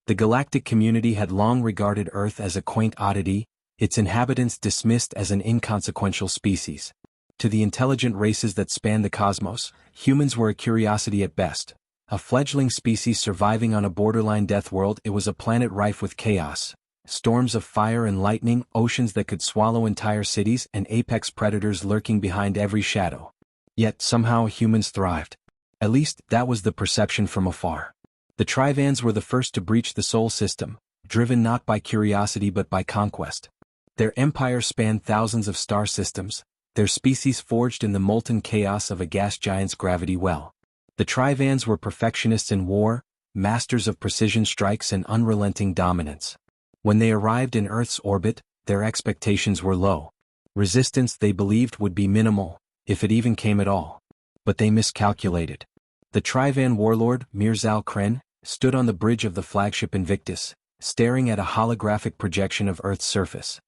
The galactic community had long regarded Earth as a quaint oddity, its inhabitants dismissed as an inconsequential species. To the intelligent races that spanned the cosmos, humans were a curiosity at best. A fledgling species surviving on a borderline death world, it was a planet rife with chaos. Storms of fire and lightning, oceans that could swallow entire cities, and apex predators lurking behind every shadow. Yet, somehow humans thrived. At least, that was the perception from afar. The Trivans were the first to breach the Sol system, driven not by curiosity but by conquest. Their empire spanned thousands of star systems, their species forged in the molten chaos of a gas giant's gravity well. The Trivans were perfectionists in war, masters of precision strikes and unrelenting dominance. When they arrived in Earth's orbit, their expectations were low. Resistance, they believed, would be minimal, if it even came at all. But they miscalculated. The Trivan warlord, Mirzal Kren, stood on the bridge of the flagship Invictus, staring at a holographic projection of Earth's surface.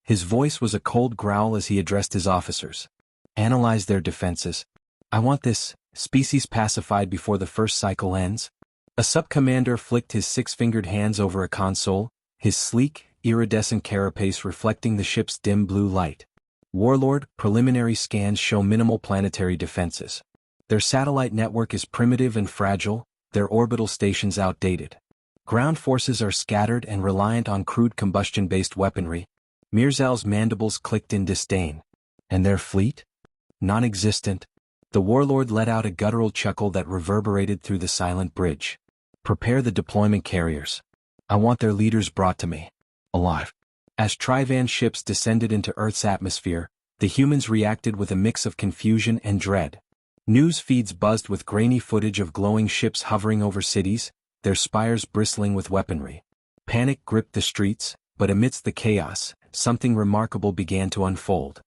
His voice was a cold growl as he addressed his officers. Analyze their defenses. I want this species pacified before the first cycle ends. A sub-commander flicked his six-fingered hands over a console, his sleek, iridescent carapace reflecting the ship's dim blue light. Warlord, preliminary scans show minimal planetary defenses. Their satellite network is primitive and fragile, their orbital stations outdated. Ground forces are scattered and reliant on crude combustion-based weaponry. Mirzal's mandibles clicked in disdain. And their fleet? Non-existent. The warlord let out a guttural chuckle that reverberated through the silent bridge. Prepare the deployment carriers. I want their leaders brought to me. Alive. As Trivan ships descended into Earth's atmosphere, the humans reacted with a mix of confusion and dread. News feeds buzzed with grainy footage of glowing ships hovering over cities, their spires bristling with weaponry. Panic gripped the streets, but amidst the chaos, something remarkable began to unfold.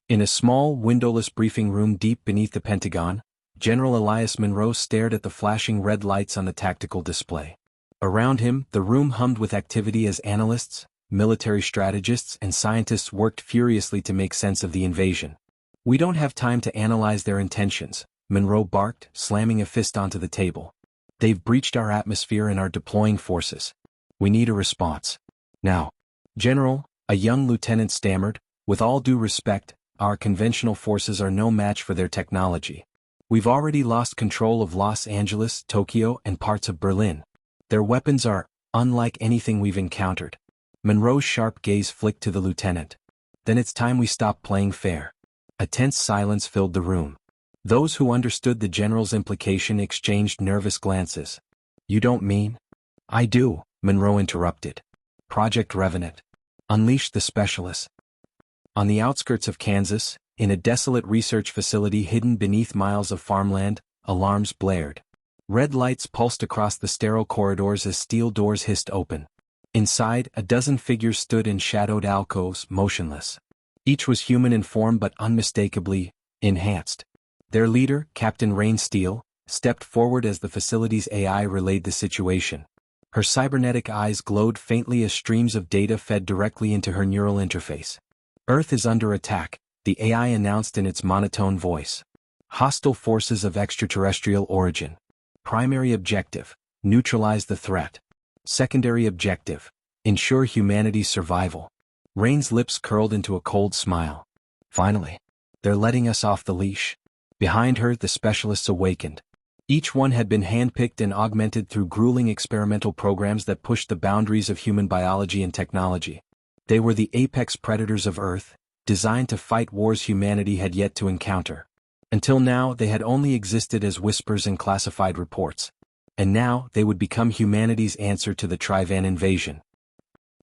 In a small, windowless briefing room deep beneath the Pentagon, General Elias Monroe stared at the flashing red lights on the tactical display. Around him, the room hummed with activity as analysts, military strategists, and scientists worked furiously to make sense of the invasion. We don't have time to analyze their intentions, Monroe barked, slamming a fist onto the table. They've breached our atmosphere and are deploying forces. We need a response. Now. General, a young lieutenant stammered, with all due respect, our conventional forces are no match for their technology. We've already lost control of Los Angeles, Tokyo, and parts of Berlin. Their weapons are unlike anything we've encountered. Monroe's sharp gaze flicked to the lieutenant. Then it's time we stop playing fair. A tense silence filled the room. Those who understood the general's implication exchanged nervous glances. You don't mean? I do, Monroe interrupted. Project Revenant. Unleash the specialists. On the outskirts of Kansas, in a desolate research facility hidden beneath miles of farmland, alarms blared. Red lights pulsed across the sterile corridors as steel doors hissed open. Inside, a dozen figures stood in shadowed alcoves, motionless. Each was human in form but unmistakably enhanced. Their leader, Captain Rain Steele, stepped forward as the facility's AI relayed the situation. Her cybernetic eyes glowed faintly as streams of data fed directly into her neural interface. Earth is under attack, the AI announced in its monotone voice. Hostile forces of extraterrestrial origin. Primary objective, neutralize the threat. Secondary objective, ensure humanity's survival. Rain's lips curled into a cold smile. Finally, they're letting us off the leash. Behind her, the specialists awakened. Each one had been handpicked and augmented through grueling experimental programs that pushed the boundaries of human biology and technology. They were the apex predators of Earth, designed to fight wars humanity had yet to encounter. Until now, they had only existed as whispers and classified reports. And now, they would become humanity's answer to the Trivan invasion.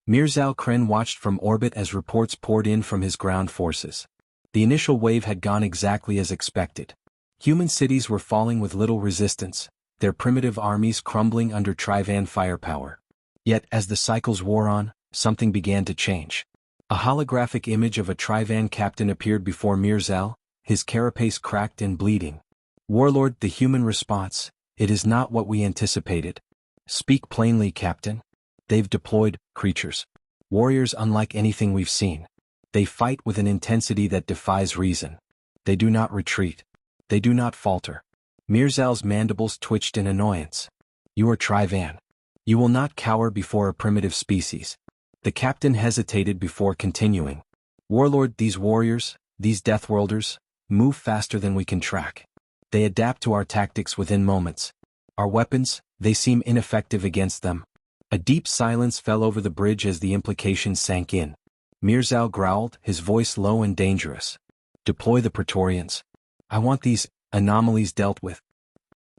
Mirzal Kren watched from orbit as reports poured in from his ground forces. The initial wave had gone exactly as expected. Human cities were falling with little resistance, their primitive armies crumbling under Trivan firepower. Yet, as the cycles wore on, something began to change. A holographic image of a Trivan captain appeared before Mirzal, his carapace cracked and bleeding. Warlord, the human response, it is not what we anticipated. Speak plainly, Captain. They've deployed creatures. Warriors unlike anything we've seen. They fight with an intensity that defies reason. They do not retreat. They do not falter. Mirzal's mandibles twitched in annoyance. You are Trivan. You will not cower before a primitive species. The captain hesitated before continuing. Warlord, these warriors, these Deathworlders, move faster than we can track. They adapt to our tactics within moments. Our weapons, they seem ineffective against them. A deep silence fell over the bridge as the implications sank in. Mirzal growled, his voice low and dangerous. Deploy the Praetorians. I want these anomalies dealt with.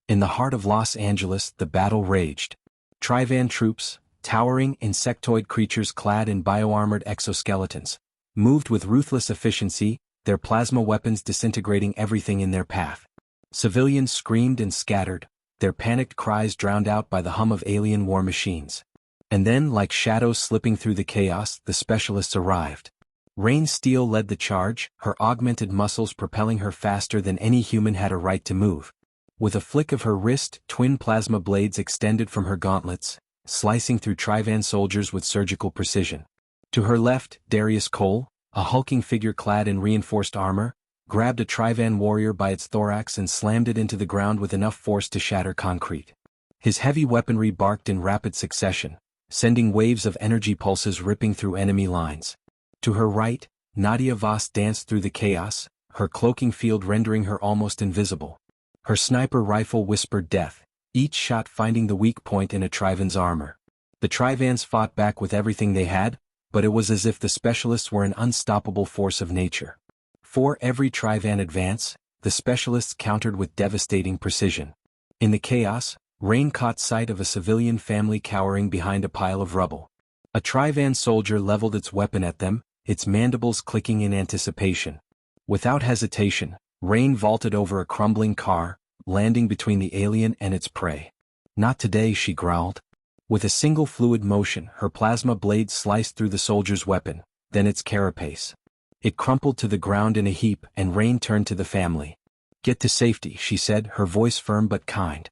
In the heart of Los Angeles, the battle raged. Trivan troops, towering insectoid creatures clad in bioarmored exoskeletons, moved with ruthless efficiency, their plasma weapons disintegrating everything in their path. Civilians screamed and scattered, their panicked cries drowned out by the hum of alien war machines. And then, like shadows slipping through the chaos, the specialists arrived. Rain Steel led the charge, her augmented muscles propelling her faster than any human had a right to move. With a flick of her wrist, twin plasma blades extended from her gauntlets, slicing through Trivan soldiers with surgical precision. To her left, Darius Cole, a hulking figure clad in reinforced armor, grabbed a Trivan warrior by its thorax and slammed it into the ground with enough force to shatter concrete. His heavy weaponry barked in rapid succession, sending waves of energy pulses ripping through enemy lines. To her right, Nadia Voss danced through the chaos, her cloaking field rendering her almost invisible. Her sniper rifle whispered death, each shot finding the weak point in a Trivan's armor. The Trivans fought back with everything they had, but it was as if the specialists were an unstoppable force of nature. For every Trivan advance, the specialists countered with devastating precision. In the chaos, Rain caught sight of a civilian family cowering behind a pile of rubble. A Trivan soldier leveled its weapon at them, its mandibles clicking in anticipation. Without hesitation, Rain vaulted over a crumbling car, landing between the alien and its prey. Not today, she growled. With a single fluid motion, her plasma blade sliced through the soldier's weapon, then its carapace. It crumpled to the ground in a heap, and Rain turned to the family. Get to safety, she said, her voice firm but kind.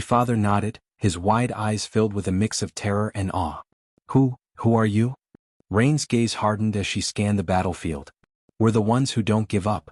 Father nodded, his wide eyes filled with a mix of terror and awe. Who are you? Rain's gaze hardened as she scanned the battlefield. We're the ones who don't give up.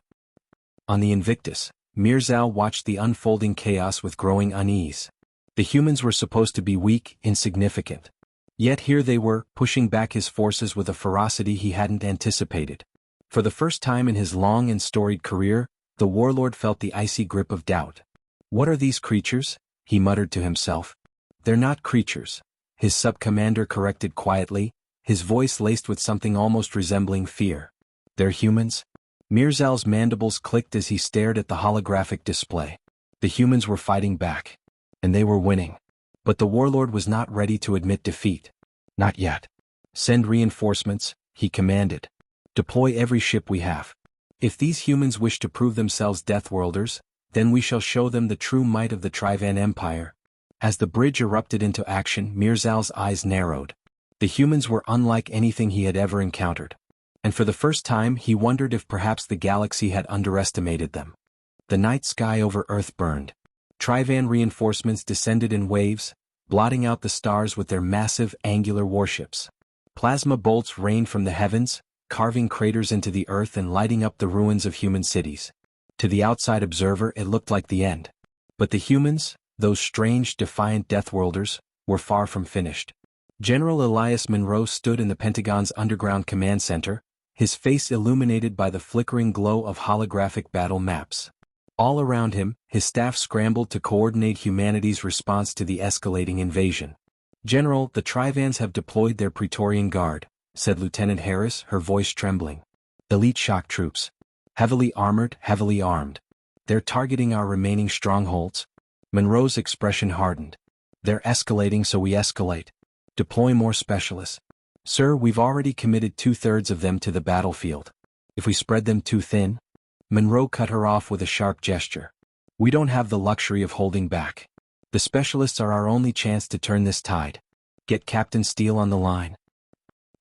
On the Invictus, Mirzal watched the unfolding chaos with growing unease. The humans were supposed to be weak, insignificant. Yet here they were, pushing back his forces with a ferocity he hadn't anticipated. For the first time in his long and storied career, the warlord felt the icy grip of doubt. What are these creatures? He muttered to himself. They're not creatures, his sub-commander corrected quietly, his voice laced with something almost resembling fear. They're humans? Mirzal's mandibles clicked as he stared at the holographic display. The humans were fighting back. And they were winning. But the warlord was not ready to admit defeat. Not yet. Send reinforcements, he commanded. Deploy every ship we have. If these humans wish to prove themselves Deathworlders, then we shall show them the true might of the Trivan Empire. As the bridge erupted into action, Mirzal's eyes narrowed. The humans were unlike anything he had ever encountered. And for the first time he wondered if perhaps the galaxy had underestimated them. The night sky over Earth burned. Trivan reinforcements descended in waves, blotting out the stars with their massive, angular warships. Plasma bolts rained from the heavens, carving craters into the earth and lighting up the ruins of human cities. To the outside observer it looked like the end. But the humans, those strange, defiant Deathworlders, were far from finished. General Elias Monroe stood in the Pentagon's underground command center, his face illuminated by the flickering glow of holographic battle maps. All around him, his staff scrambled to coordinate humanity's response to the escalating invasion. General, the Trivans have deployed their Praetorian Guard, said Lieutenant Harris, her voice trembling. Elite shock troops. Heavily armored, heavily armed. They're targeting our remaining strongholds. Monroe's expression hardened. They're escalating, so we escalate. Deploy more specialists. Sir, we've already committed 2/3 of them to the battlefield. If we spread them too thin? Monroe cut her off with a sharp gesture. We don't have the luxury of holding back. The specialists are our only chance to turn this tide. Get Captain Steele on the line.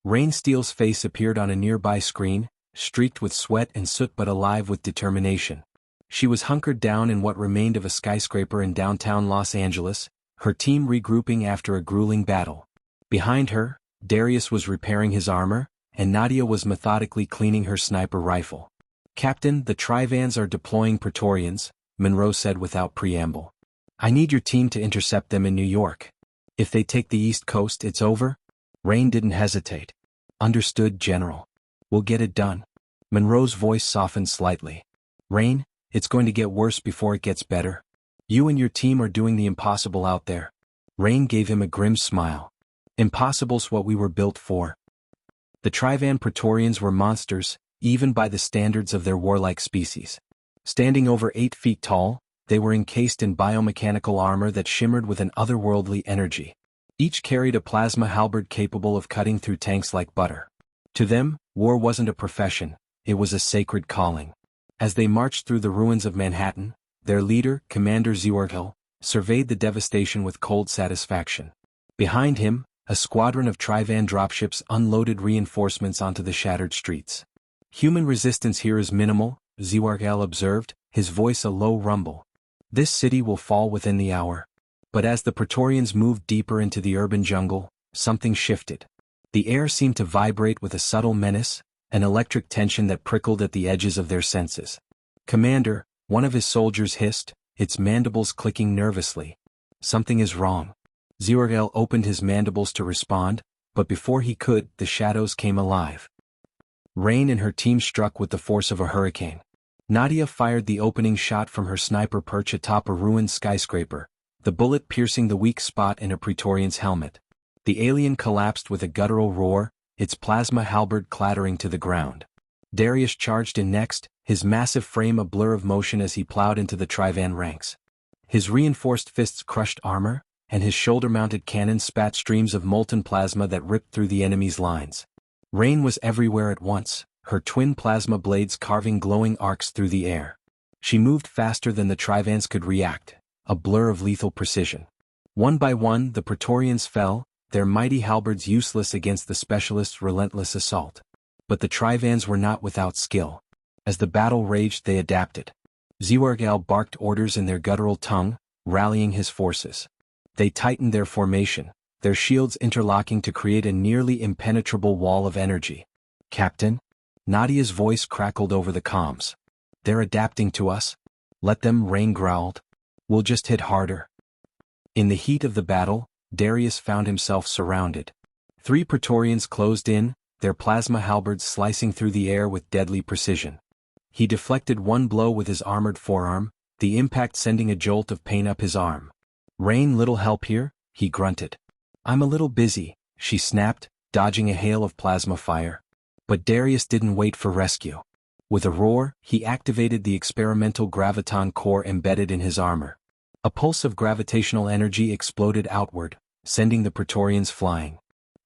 Rain Steele's face appeared on a nearby screen, streaked with sweat and soot but alive with determination. She was hunkered down in what remained of a skyscraper in downtown Los Angeles, her team regrouping after a grueling battle. Behind her, Darius was repairing his armor, and Nadia was methodically cleaning her sniper rifle. Captain, the Trivans are deploying Praetorians, Monroe said without preamble. I need your team to intercept them in New York. If they take the east coast, it's over? Rain didn't hesitate. Understood, General. We'll get it done. Monroe's voice softened slightly. Rain, it's going to get worse before it gets better. You and your team are doing the impossible out there. Rain gave him a grim smile. Impossible's what we were built for. The Trivan Praetorians were monsters, even by the standards of their warlike species. Standing over 8 feet tall, they were encased in biomechanical armor that shimmered with an otherworldly energy. Each carried a plasma halberd capable of cutting through tanks like butter. To them, war wasn't a profession, it was a sacred calling. As they marched through the ruins of Manhattan, their leader, Commander Zwartel, surveyed the devastation with cold satisfaction. Behind him, a squadron of Trivan dropships unloaded reinforcements onto the shattered streets. Human resistance here is minimal, Zwartel observed, his voice a low rumble. This city will fall within the hour. But as the Praetorians moved deeper into the urban jungle, something shifted. The air seemed to vibrate with a subtle menace, an electric tension that prickled at the edges of their senses. Commander, one of his soldiers hissed, its mandibles clicking nervously. Something is wrong. Zwartel opened his mandibles to respond, but before he could, the shadows came alive. Rain and her team struck with the force of a hurricane. Nadia fired the opening shot from her sniper perch atop a ruined skyscraper, the bullet piercing the weak spot in a Praetorian's helmet. The alien collapsed with a guttural roar, its plasma halberd clattering to the ground. Darius charged in next, his massive frame a blur of motion as he plowed into the Trivan ranks. His reinforced fists crushed armor, and his shoulder-mounted cannon spat streams of molten plasma that ripped through the enemy's lines. Rain was everywhere at once, her twin plasma blades carving glowing arcs through the air. She moved faster than the Trivans could react, a blur of lethal precision. One by one, the Praetorians fell, their mighty halberds useless against the specialists' relentless assault. But the Trivans were not without skill. As the battle raged, they adapted. Zwartel barked orders in their guttural tongue, rallying his forces. They tightened their formation, their shields interlocking to create a nearly impenetrable wall of energy. Captain? Nadia's voice crackled over the comms. They're adapting to us. Let them, Rain growled. We'll just hit harder. In the heat of the battle, Darius found himself surrounded. 3 Praetorians closed in, their plasma halberds slicing through the air with deadly precision. He deflected one blow with his armored forearm, the impact sending a jolt of pain up his arm. Rain, little help here? He grunted. I'm a little busy, she snapped, dodging a hail of plasma fire. But Darius didn't wait for rescue. With a roar, he activated the experimental graviton core embedded in his armor. A pulse of gravitational energy exploded outward, sending the Praetorians flying.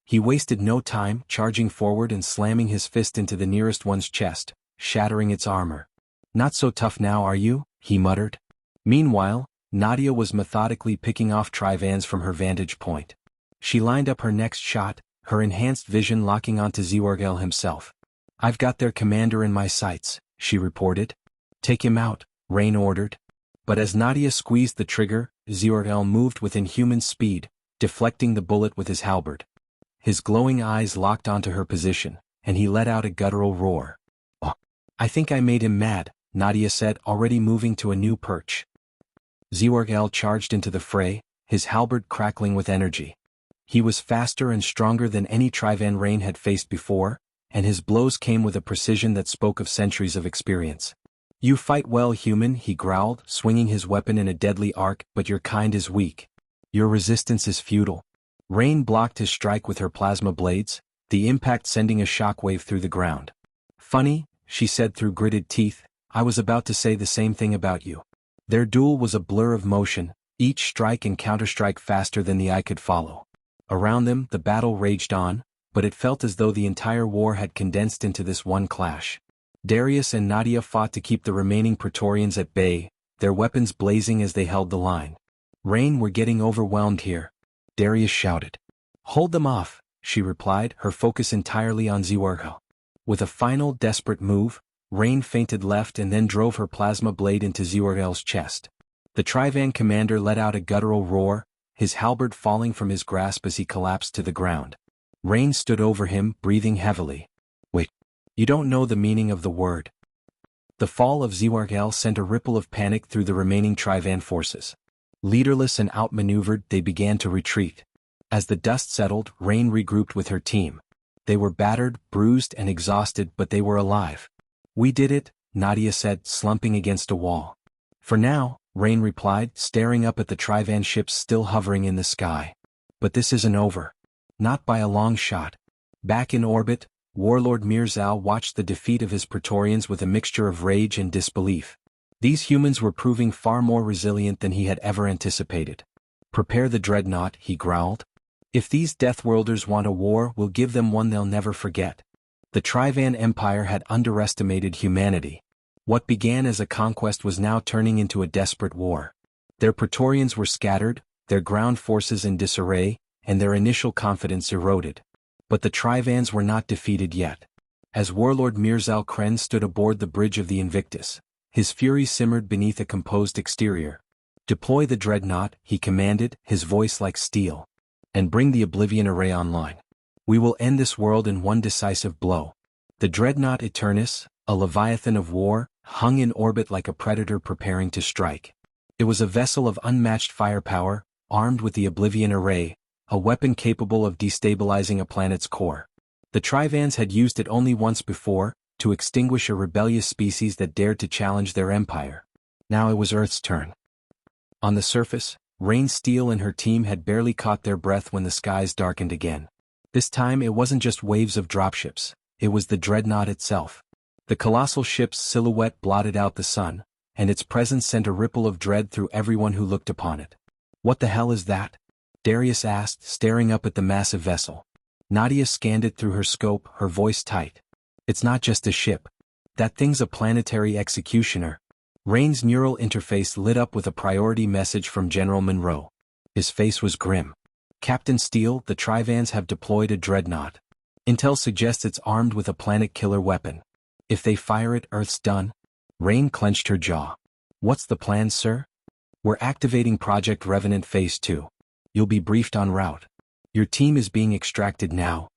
He wasted no time, charging forward and slamming his fist into the nearest one's chest, shattering its armor. Not so tough now, are you? He muttered. Meanwhile, Nadia was methodically picking off Trivans from her vantage point. She lined up her next shot, her enhanced vision locking onto Zwartel himself. I've got their commander in my sights, she reported. Take him out, Rain ordered. But as Nadia squeezed the trigger, Zwartel moved with inhuman speed, deflecting the bullet with his halberd. His glowing eyes locked onto her position, and he let out a guttural roar. Oh, I think I made him mad, Nadia said, already moving to a new perch. Zwartel charged into the fray, his halberd crackling with energy. He was faster and stronger than any Trivan Rain had faced before, and his blows came with a precision that spoke of centuries of experience. You fight well, human, he growled, swinging his weapon in a deadly arc, but your kind is weak. Your resistance is futile. Rain blocked his strike with her plasma blades, the impact sending a shockwave through the ground. Funny, she said through gritted teeth, I was about to say the same thing about you. Their duel was a blur of motion, each strike and counterstrike faster than the eye could follow. Around them, the battle raged on, but it felt as though the entire war had condensed into this one clash. Darius and Nadia fought to keep the remaining Praetorians at bay, their weapons blazing as they held the line. Rain, we're getting overwhelmed here, Darius shouted. Hold them off, she replied, her focus entirely on Zwartel. With a final desperate move, Rain feinted left and then drove her plasma blade into Zwartel's chest. The Trivan commander let out a guttural roar, his halberd falling from his grasp as he collapsed to the ground. Rain stood over him, breathing heavily. Wait, you don't know the meaning of the word. The fall of Zwartel sent a ripple of panic through the remaining Trivan forces. Leaderless and outmaneuvered, they began to retreat. As the dust settled, Rain regrouped with her team. They were battered, bruised, and exhausted, but they were alive. "We did it," Nadia said, slumping against a wall. "For now," Rain replied, staring up at the Trivan ships still hovering in the sky. "But this isn't over. Not by a long shot." Back in orbit, Warlord Mirzal watched the defeat of his Praetorians with a mixture of rage and disbelief. These humans were proving far more resilient than he had ever anticipated. "Prepare the dreadnought," he growled. "If these Deathworlders want a war, we'll give them one they'll never forget." The Trivan Empire had underestimated humanity. What began as a conquest was now turning into a desperate war. Their Praetorians were scattered, their ground forces in disarray, and their initial confidence eroded. But the Trivans were not defeated yet. As Warlord Mirzal Kren stood aboard the bridge of the Invictus, his fury simmered beneath a composed exterior. "Deploy the dreadnought," he commanded, his voice like steel. "And bring the Oblivion Array online. We will end this world in one decisive blow." The dreadnought Eternus, a leviathan of war, hung in orbit like a predator preparing to strike. It was a vessel of unmatched firepower, armed with the Oblivion Array, a weapon capable of destabilizing a planet's core. The Trivans had used it only once before, to extinguish a rebellious species that dared to challenge their empire. Now it was Earth's turn. On the surface, Rain Steel and her team had barely caught their breath when the skies darkened again. This time it wasn't just waves of dropships, it was the dreadnought itself. The colossal ship's silhouette blotted out the sun, and its presence sent a ripple of dread through everyone who looked upon it. "What the hell is that?" Darius asked, staring up at the massive vessel. Nadia scanned it through her scope, her voice tight. "It's not just a ship. That thing's a planetary executioner." Rain's neural interface lit up with a priority message from General Monroe. His face was grim. "Captain Steele, the Trivans have deployed a dreadnought. Intel suggests it's armed with a planet-killer weapon. If they fire it, Earth's done." Rain clenched her jaw. "What's the plan, sir?" "We're activating Project Revenant Phase 2. You'll be briefed en route. Your team is being extracted now."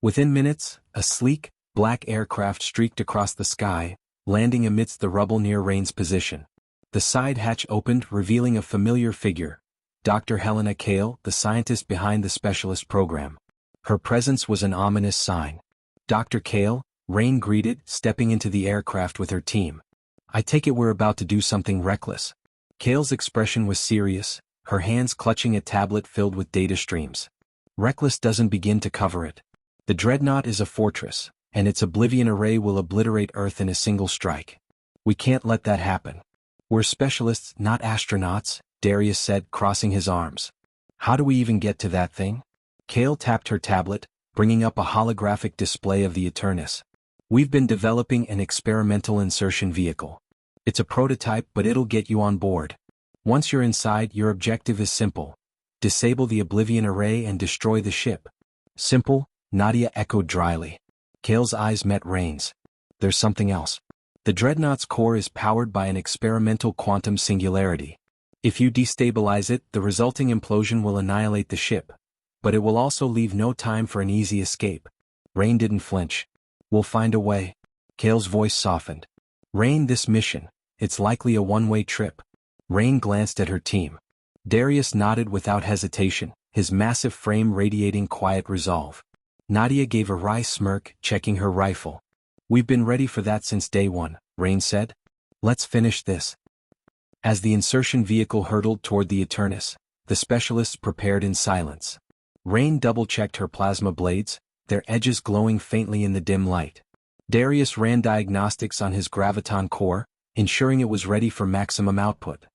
Within minutes, a sleek, black aircraft streaked across the sky, landing amidst the rubble near Rain's position. The side hatch opened, revealing a familiar figure, Dr. Helena Kale, the scientist behind the specialist program. Her presence was an ominous sign. "Dr. Kale," Rain greeted, stepping into the aircraft with her team. "I take it we're about to do something reckless." Kale's expression was serious, her hands clutching a tablet filled with data streams. "Reckless doesn't begin to cover it. The dreadnought is a fortress, and its Oblivion Array will obliterate Earth in a single strike. We can't let that happen." "We're specialists, not astronauts," Darius said, crossing his arms. "How do we even get to that thing?" Kale tapped her tablet, bringing up a holographic display of the Eternus. "We've been developing an experimental insertion vehicle. It's a prototype, but it'll get you on board. Once you're inside, your objective is simple. Disable the Oblivion Array and destroy the ship." "Simple?" Nadia echoed dryly. Kale's eyes met Rain's. "There's something else. The dreadnought's core is powered by an experimental quantum singularity. If you destabilize it, the resulting implosion will annihilate the ship. But it will also leave no time for an easy escape." Rain didn't flinch. "We'll find a way." Kale's voice softened. "Rain, this mission, it's likely a one-way trip." Rain glanced at her team. Darius nodded without hesitation, his massive frame radiating quiet resolve. Nadia gave a wry smirk, checking her rifle. "We've been ready for that since day one," Rain said. "Let's finish this." As the insertion vehicle hurtled toward the Eternus, the specialists prepared in silence. Rain double-checked her plasma blades, their edges glowing faintly in the dim light. Darius ran diagnostics on his graviton core, ensuring it was ready for maximum output.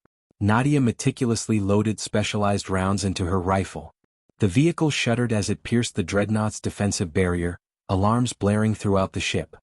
Nadia meticulously loaded specialized rounds into her rifle. The vehicle shuddered as it pierced the dreadnought's defensive barrier, alarms blaring throughout the ship.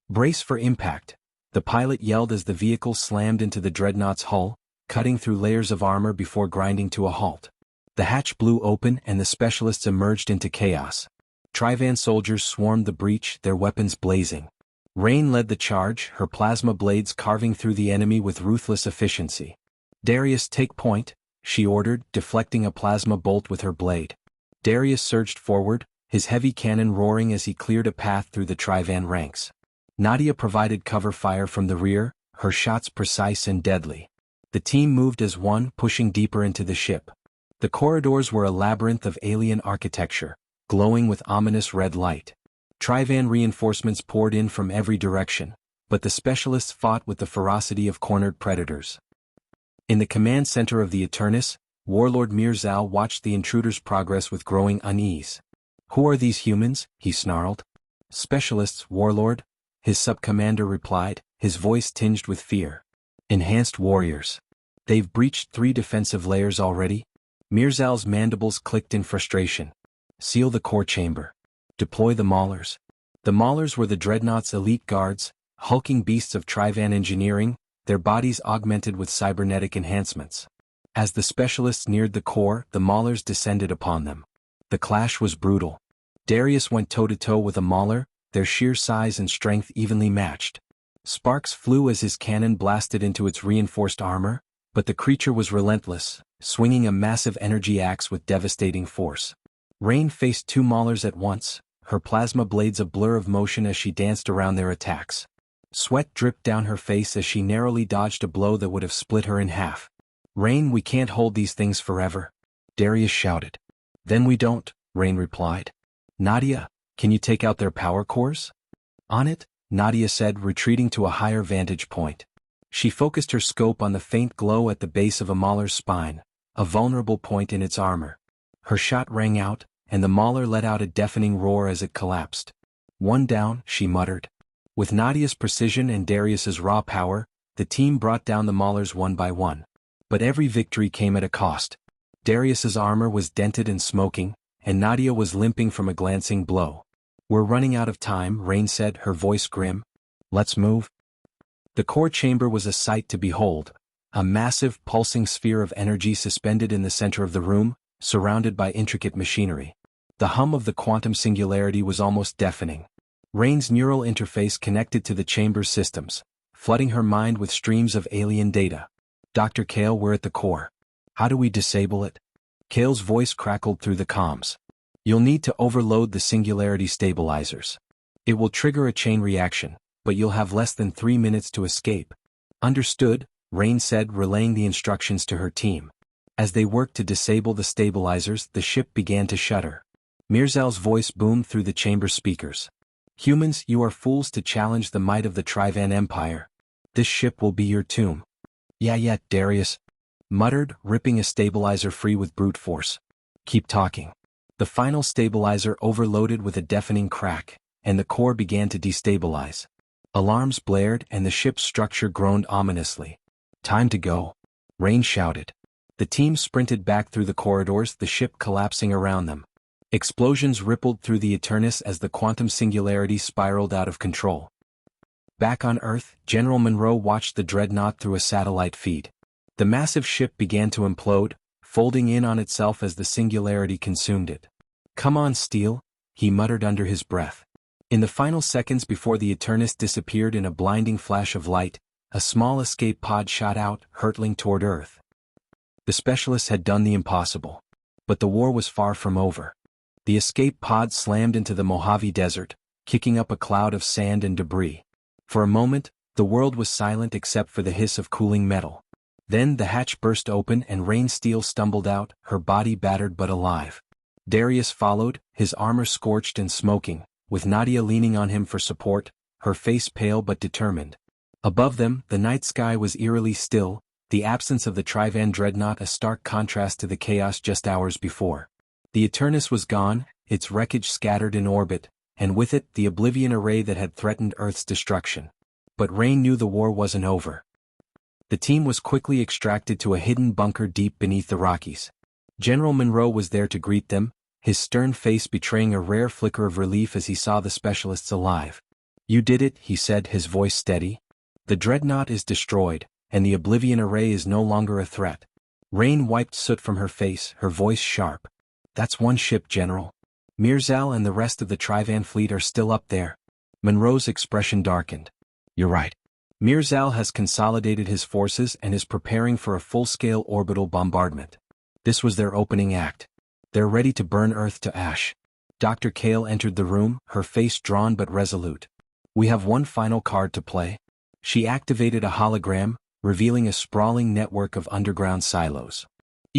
"Brace for impact," the pilot yelled as the vehicle slammed into the dreadnought's hull, cutting through layers of armor before grinding to a halt. The hatch blew open and the specialists emerged into chaos. Trivan soldiers swarmed the breach, their weapons blazing. Rain led the charge, her plasma blades carving through the enemy with ruthless efficiency. "Darius, take point," she ordered, deflecting a plasma bolt with her blade. Darius surged forward, his heavy cannon roaring as he cleared a path through the Trivan ranks. Nadia provided cover fire from the rear, her shots precise and deadly. The team moved as one, pushing deeper into the ship. The corridors were a labyrinth of alien architecture, glowing with ominous red light. Trivan reinforcements poured in from every direction, but the specialists fought with the ferocity of cornered predators. In the command center of the Eternus, Warlord Mirzal watched the intruders' progress with growing unease. "Who are these humans?" he snarled. "Specialists, Warlord," his sub-commander replied, his voice tinged with fear. "Enhanced warriors. They've breached 3 defensive layers already." Mirzal's mandibles clicked in frustration. "Seal the core chamber. Deploy the Maulers." The Maulers were the Dreadnought's elite guards, hulking beasts of Trivan engineering, their bodies augmented with cybernetic enhancements. As the specialists neared the core, the Maulers descended upon them. The clash was brutal. Darius went toe-to-toe with a Mauler, their sheer size and strength evenly matched. Sparks flew as his cannon blasted into its reinforced armor, but the creature was relentless, swinging a massive energy axe with devastating force. Rain faced 2 Maulers at once, her plasma blades a blur of motion as she danced around their attacks. Sweat dripped down her face as she narrowly dodged a blow that would have split her in half. "Rain, we can't hold these things forever," Darius shouted. "Then we don't," Rain replied. "Nadia, can you take out their power cores?" "On it," Nadia said, retreating to a higher vantage point. She focused her scope on the faint glow at the base of a Mauler's spine, a vulnerable point in its armor. Her shot rang out, and the Mauler let out a deafening roar as it collapsed. "One down," she muttered. With Nadia's precision and Darius's raw power, the team brought down the Maulers one by one. But every victory came at a cost. Darius's armor was dented and smoking, and Nadia was limping from a glancing blow. "We're running out of time," Rain said, her voice grim. "Let's move." The core chamber was a sight to behold, a massive, pulsing sphere of energy suspended in the center of the room, surrounded by intricate machinery. The hum of the quantum singularity was almost deafening. Rain's neural interface connected to the chamber's systems, flooding her mind with streams of alien data. "Dr. Kale, we're at the core. How do we disable it?" Kale's voice crackled through the comms. "You'll need to overload the singularity stabilizers. It will trigger a chain reaction, but you'll have less than 3 minutes to escape." "Understood," Rain said, relaying the instructions to her team. As they worked to disable the stabilizers, the ship began to shudder. Mirzal's voice boomed through the chamber speakers. "Humans, you are fools to challenge the might of the Trivan Empire. This ship will be your tomb." Yeah, Darius muttered, ripping a stabilizer free with brute force. "Keep talking." The final stabilizer overloaded with a deafening crack, and the core began to destabilize. Alarms blared and the ship's structure groaned ominously. "Time to go," Rain shouted. The team sprinted back through the corridors, the ship collapsing around them. Explosions rippled through the Eternus as the quantum singularity spiraled out of control. Back on Earth, General Monroe watched the dreadnought through a satellite feed. The massive ship began to implode, folding in on itself as the singularity consumed it. "Come on, Steel," he muttered under his breath. In the final seconds before the Eternus disappeared in a blinding flash of light, a small escape pod shot out, hurtling toward Earth. The specialists had done the impossible. But the war was far from over. The escape pod slammed into the Mojave Desert, kicking up a cloud of sand and debris. For a moment, the world was silent except for the hiss of cooling metal. Then the hatch burst open and Rain Steel stumbled out, her body battered but alive. Darius followed, his armor scorched and smoking, with Nadia leaning on him for support, her face pale but determined. Above them, the night sky was eerily still, the absence of the Trivan dreadnought a stark contrast to the chaos just hours before. The Eternus was gone, its wreckage scattered in orbit, and with it the Oblivion array that had threatened Earth's destruction. But Rain knew the war wasn't over. The team was quickly extracted to a hidden bunker deep beneath the Rockies. General Monroe was there to greet them, his stern face betraying a rare flicker of relief as he saw the specialists alive. "You did it," he said, his voice steady. "The dreadnought is destroyed, and the Oblivion array is no longer a threat." Rain wiped soot from her face, her voice sharp. "That's one ship, General. Mirzal and the rest of the Trivan fleet are still up there." Monroe's expression darkened. "You're right. Mirzal has consolidated his forces and is preparing for a full-scale orbital bombardment. This was their opening act. They're ready to burn Earth to ash." Dr. Kale entered the room, her face drawn but resolute. "We have one final card to play." She activated a hologram, revealing a sprawling network of underground silos.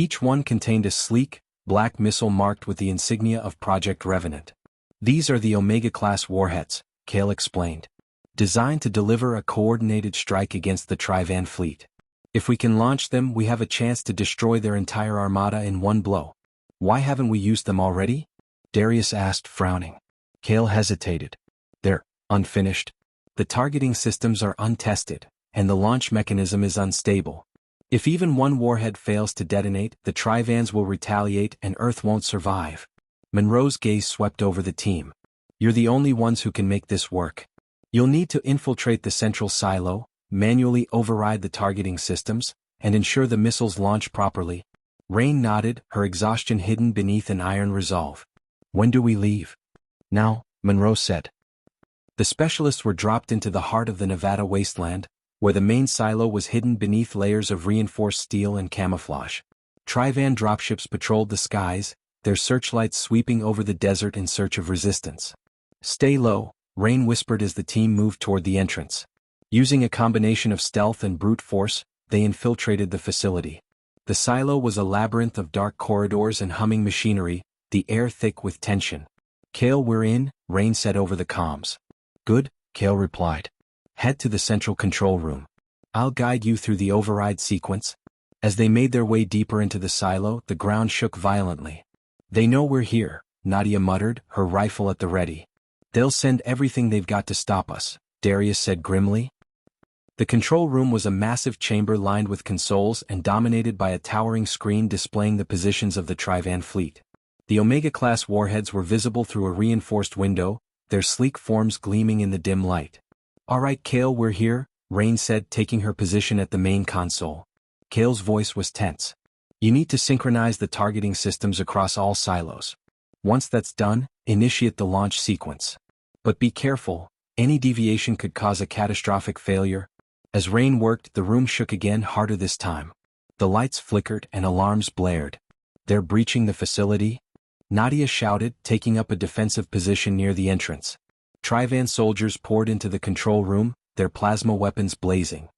Each one contained a sleek, black missile marked with the insignia of Project Revenant. These are the Omega-class warheads, Kale explained. Designed to deliver a coordinated strike against the Trivan fleet. If we can launch them, we have a chance to destroy their entire armada in one blow. Why haven't we used them already? Darius asked, frowning. Kale hesitated. They're unfinished. The targeting systems are untested, and the launch mechanism is unstable. If even one warhead fails to detonate, the Trivans will retaliate and Earth won't survive. Monroe's gaze swept over the team. You're the only ones who can make this work. You'll need to infiltrate the central silo, manually override the targeting systems, and ensure the missiles launch properly. Rain nodded, her exhaustion hidden beneath an iron resolve. When do we leave? Now, Monroe said. The specialists were dropped into the heart of the Nevada wasteland, where the main silo was hidden beneath layers of reinforced steel and camouflage. Trivan dropships patrolled the skies, their searchlights sweeping over the desert in search of resistance. Stay low, Rain whispered as the team moved toward the entrance. Using a combination of stealth and brute force, they infiltrated the facility. The silo was a labyrinth of dark corridors and humming machinery, the air thick with tension. Kale, we're in, Rain said over the comms. Good, Kale replied. Head to the central control room. I'll guide you through the override sequence. As they made their way deeper into the silo, the ground shook violently. They know we're here, Nadia muttered, her rifle at the ready. They'll send everything they've got to stop us, Darius said grimly. The control room was a massive chamber lined with consoles and dominated by a towering screen displaying the positions of the Trivan fleet. The Omega-class warheads were visible through a reinforced window, their sleek forms gleaming in the dim light. All right, Kale, we're here, Rain said, taking her position at the main console. Kale's voice was tense. You need to synchronize the targeting systems across all silos. Once that's done, initiate the launch sequence. But be careful, any deviation could cause a catastrophic failure. As Rain worked, the room shook again, harder this time. The lights flickered and alarms blared. They're breaching the facility? Nadia shouted, taking up a defensive position near the entrance. Trivan soldiers poured into the control room, their plasma weapons blazing.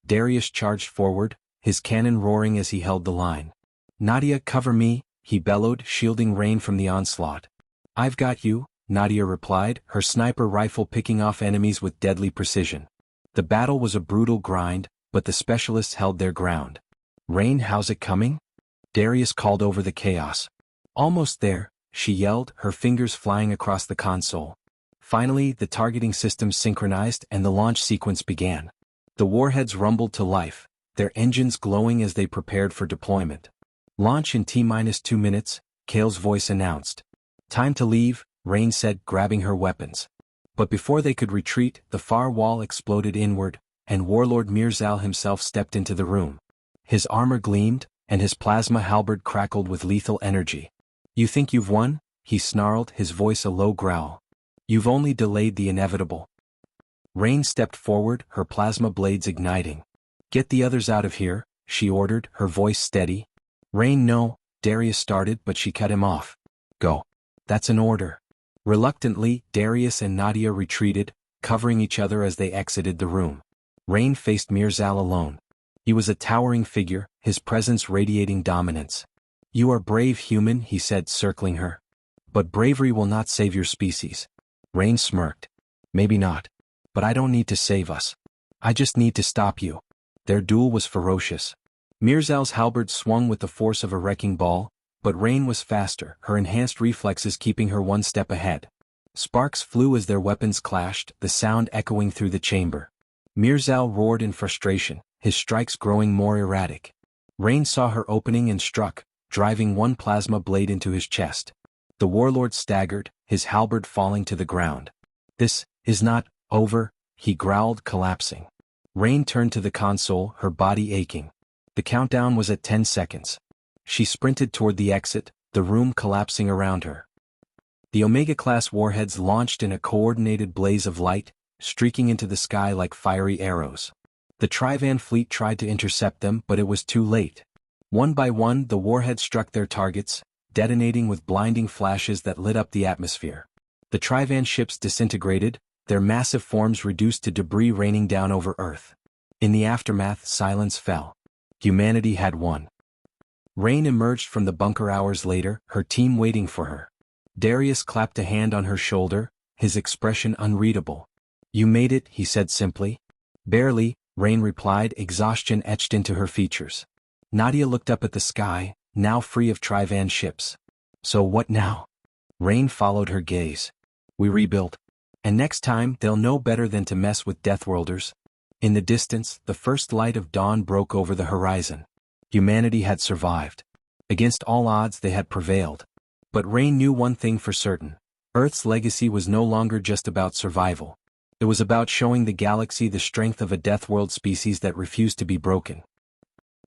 Darius charged forward, his cannon roaring as he held the line. Nadia, cover me, he bellowed, shielding Rain from the onslaught. I've got you, Nadia replied, her sniper rifle picking off enemies with deadly precision. The battle was a brutal grind, but the specialists held their ground. Rain, how's it coming? Darius called over the chaos. Almost there, she yelled, her fingers flying across the console. Finally, the targeting systems synchronized and the launch sequence began. The warheads rumbled to life, their engines glowing as they prepared for deployment. Launch in T-2 minutes, Kale's voice announced. Time to leave, Rain said, grabbing her weapons. But before they could retreat, the far wall exploded inward, and Warlord Mirzal himself stepped into the room. His armor gleamed, and his plasma halberd crackled with lethal energy. You think you've won? He snarled, his voice a low growl. You've only delayed the inevitable. Rain stepped forward, her plasma blades igniting. Get the others out of here, she ordered, her voice steady. Rain, no, Darius started, but she cut him off. Go. That's an order. Reluctantly, Darius and Nadia retreated, covering each other as they exited the room. Rain faced Mirzal alone. He was a towering figure, his presence radiating dominance. You are brave, human, he said, circling her. But bravery will not save your species. Rain smirked. Maybe not. But I don't need to save us. I just need to stop you. Their duel was ferocious. Mirzal's halberd swung with the force of a wrecking ball, but Rain was faster, her enhanced reflexes keeping her one step ahead. Sparks flew as their weapons clashed, the sound echoing through the chamber. Mirzal roared in frustration, his strikes growing more erratic. Rain saw her opening and struck, driving one plasma blade into his chest. The warlord staggered, his halberd falling to the ground. This is not over, he growled, collapsing. Rain turned to the console, her body aching. The countdown was at 10 seconds. She sprinted toward the exit, the room collapsing around her. The Omega-class warheads launched in a coordinated blaze of light, streaking into the sky like fiery arrows. The Trivan fleet tried to intercept them, but it was too late. One by one, the warheads struck their targets, detonating with blinding flashes that lit up the atmosphere. The Trivan ships disintegrated, their massive forms reduced to debris raining down over Earth. In the aftermath, silence fell. Humanity had won. Rain emerged from the bunker hours later, her team waiting for her. Darius clapped a hand on her shoulder, his expression unreadable. "You made it," he said simply. "Barely," Rain replied, exhaustion etched into her features. Nadia looked up at the sky, now free of Trivan ships. "So what now?" Rain followed her gaze. "We rebuilt. And next time, they'll know better than to mess with Deathworlders." In the distance, the first light of dawn broke over the horizon. Humanity had survived. Against all odds, they had prevailed. But Rain knew one thing for certain. Earth's legacy was no longer just about survival. It was about showing the galaxy the strength of a Deathworld species that refused to be broken.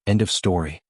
End of story.